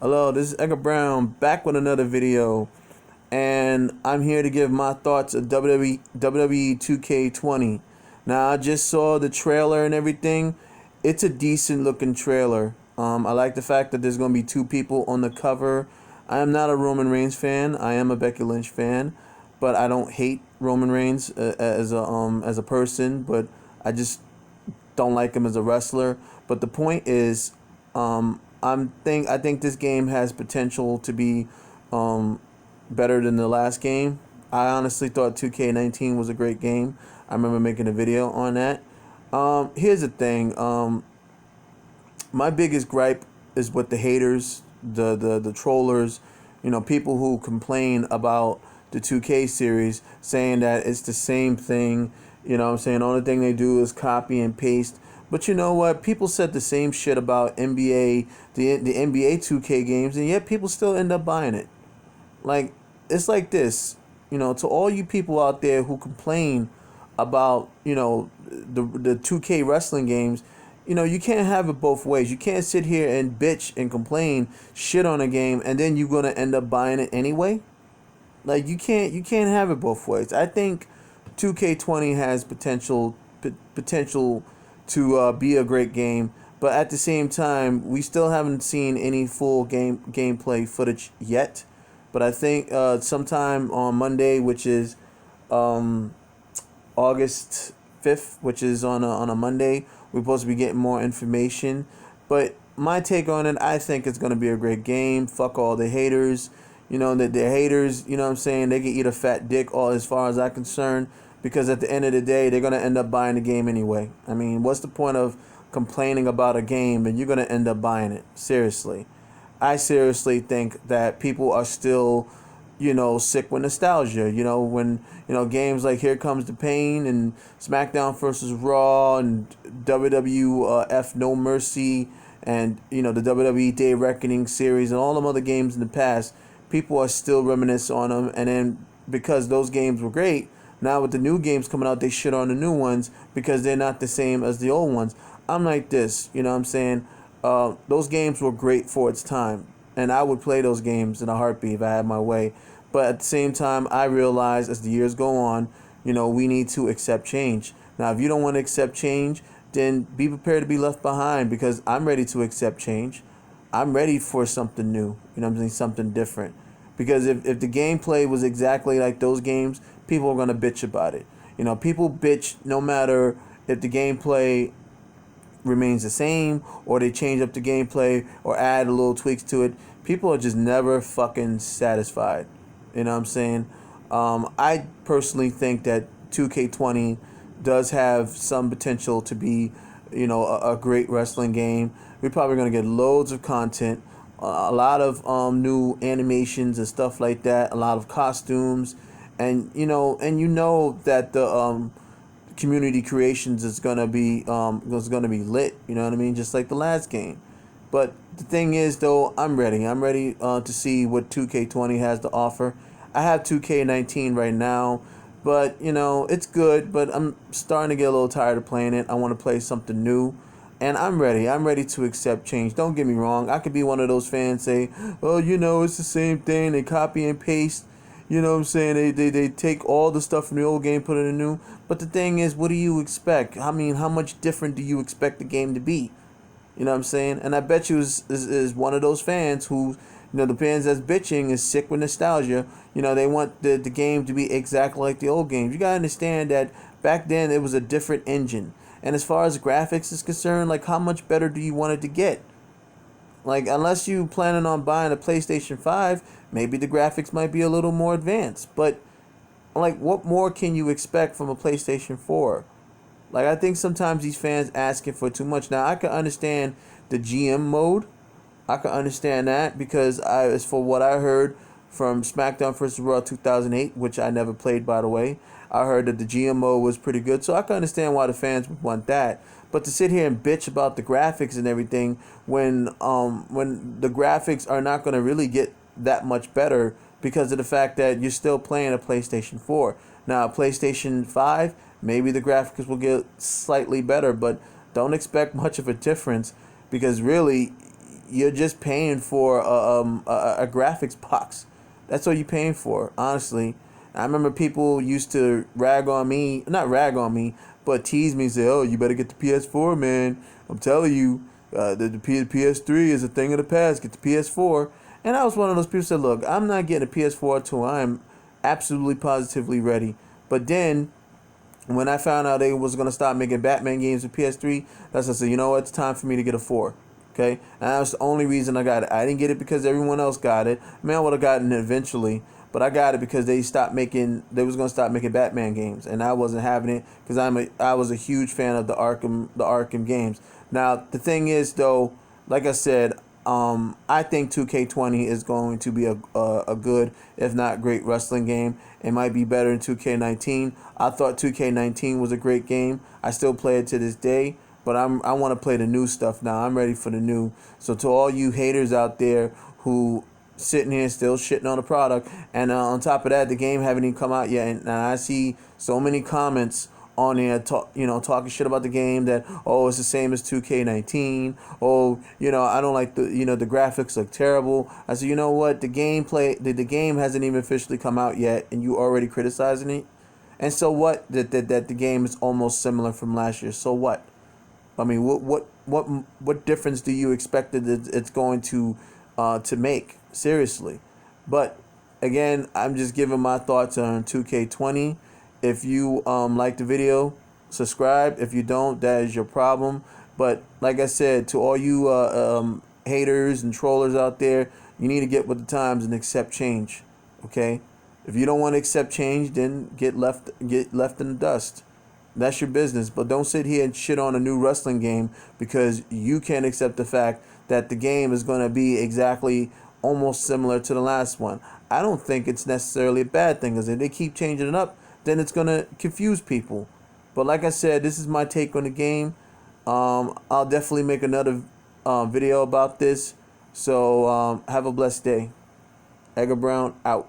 Hello, this is Edgar Brown back with another video, and I'm here to give my thoughts of WWE 2K20. Now, I just saw the trailer and everything. It's a decent looking trailer. I like the fact that there's going to be two people on the cover. I am not a Roman Reigns fan. I am a Becky Lynch fan, but I don't hate Roman Reigns as a person, but I just don't like him as a wrestler. But the point is, I think this game has potential to be um, better than the last game. I honestly thought 2K19 was a great game. I remember making a video on that. Here's the thing. My biggest gripe is with the haters, the trollers, people who complain about the 2K series, saying that it's the same thing. You know what I'm saying? The only thing they do is copy and paste. But you know what? People said the same shit about the NBA 2K games, and yet people still end up buying it. Like, it's like this, to all you people out there who complain about, the 2K wrestling games, you can't have it both ways. You can't sit here and bitch and complain shit on a game and then you're going to end up buying it anyway. Like, you can't have it both ways. I think 2K20 has potential to be a great game, but at the same time, we still haven't seen any full gameplay footage yet. But I think sometime on Monday, which is um, August 5th, which is on a Monday, we're supposed to be getting more information. But my take on it, I think it's going to be a great game. Fuck all the haters. The haters, what I'm saying, they can eat a fat dick all as far as I'm concerned, because at the end of the day, they're going to end up buying the game anyway. I mean, what's the point of complaining about a game and you're going to end up buying it? Seriously. I seriously think that people are still, sick with nostalgia. When, games like Here Comes the Pain and SmackDown versus Raw and WWF No Mercy and, the WWE Day Reckoning series and all them other games in the past, people are still reminiscing on them. And then because those games were great, now with the new games coming out, they shit on the new ones because they're not the same as the old ones. I'm like this, you know what I'm saying? Those games were great for its time, and I would play those games in a heartbeat if I had my way. But at the same time, I realize as the years go on, we need to accept change. Now, if you don't want to accept change, then be prepared to be left behind, because I'm ready to accept change. I'm ready for something new, what I'm saying, something different. Because if the gameplay was exactly like those games, people are going to bitch about it. People bitch no matter if the gameplay remains the same or they change up the gameplay or add a little tweaks to it. People are just never fucking satisfied. You know what I'm saying? I personally think that 2K20 does have some potential to be, a great wrestling game. We're probably going to get loads of content, a lot of new animations and stuff like that, a lot of costumes, and that the community creations is gonna be lit. You know what I mean? Just like the last game. But the thing is, though, I'm ready. I'm ready to see what 2K20 has to offer. I have 2K19 right now, but it's good. But I'm starting to get a little tired of playing it. I want to play something new, and I'm ready. I'm ready to accept change. Don't get me wrong. I could be one of those fans say, "Oh, it's the same thing. They copy and paste." You know what I'm saying? They take all the stuff from the old game, put it in the new. But the thing is, what do you expect? I mean, how much different do you expect the game to be? You know what I'm saying? And I bet you is one of those fans who, the fans that's bitching is sick with nostalgia. They want the game to be exactly like the old games. You got to understand that back then it was a different engine. And as far as graphics is concerned, like, how much better do you want it to get? Like, unless you planning on buying a PlayStation 5, maybe the graphics might be a little more advanced. But, like, what more can you expect from a PlayStation 4? Like, I think sometimes these fans asking for too much. Now, I can understand the GM mode. I can understand that because as for what I heard from SmackDown vs. Raw 2008, which I never played, by the way, I heard that the GM mode was pretty good. So I can understand why the fans would want that. But to sit here and bitch about the graphics and everything when the graphics are not going to really get that much better because of the fact that you're still playing a PlayStation 4. Now, PlayStation 5, maybe the graphics will get slightly better, but don't expect much of a difference because really you're just paying for a graphics box. That's all you're paying for, honestly. I remember people used to rag on me, not rag on me, but tease me and say, "Oh, you better get the PS4, man. I'm telling you, the PS3 is a thing of the past. Get the PS4." And I was one of those people who said, "Look, I'm not getting a PS4 until I am absolutely positively ready." But then when I found out they was gonna stop making Batman games with PS3, that's when I said, you know what, it's time for me to get a 4. Okay, and that's the only reason I got it. I didn't get it because everyone else got it. I mean, I would have gotten it eventually, but I got it because they was gonna stop making Batman games, and I wasn't having it because I was a huge fan of the Arkham games. Now the thing is though, like I said, I think 2K20 is going to be a good, if not great, wrestling game. It might be better than 2K19. I thought 2K19 was a great game. I still play it to this day, but I want to play the new stuff now. I'm ready for the new. So to all you haters out there who sitting here still shitting on the product, and on top of that, the game haven't even come out yet, and I see so many comments on there talking shit about the game, that oh, it's the same as 2K19. Oh, I don't like the graphics look terrible. I said, you know what, the game hasn't even officially come out yet and you already criticizing it. And so what, that the game is almost similar from last year. So what? I mean, what difference do you expect that it's going to make? Seriously. But again, I'm just giving my thoughts on 2K20. If you like the video, subscribe. If you don't, that is your problem. But like I said, to all you haters and trollers out there, you need to get with the times and accept change. Okay? If you don't want to accept change, then get left in the dust. That's your business. But don't sit here and shit on a new wrestling game because you can't accept the fact that the game is going to be exactly almost similar to the last one. I don't think it's necessarily a bad thing, because if they keep changing it up, then it's going to confuse people. But like I said, this is my take on the game. I'll definitely make another video about this. So have a blessed day. Edgar Brown out.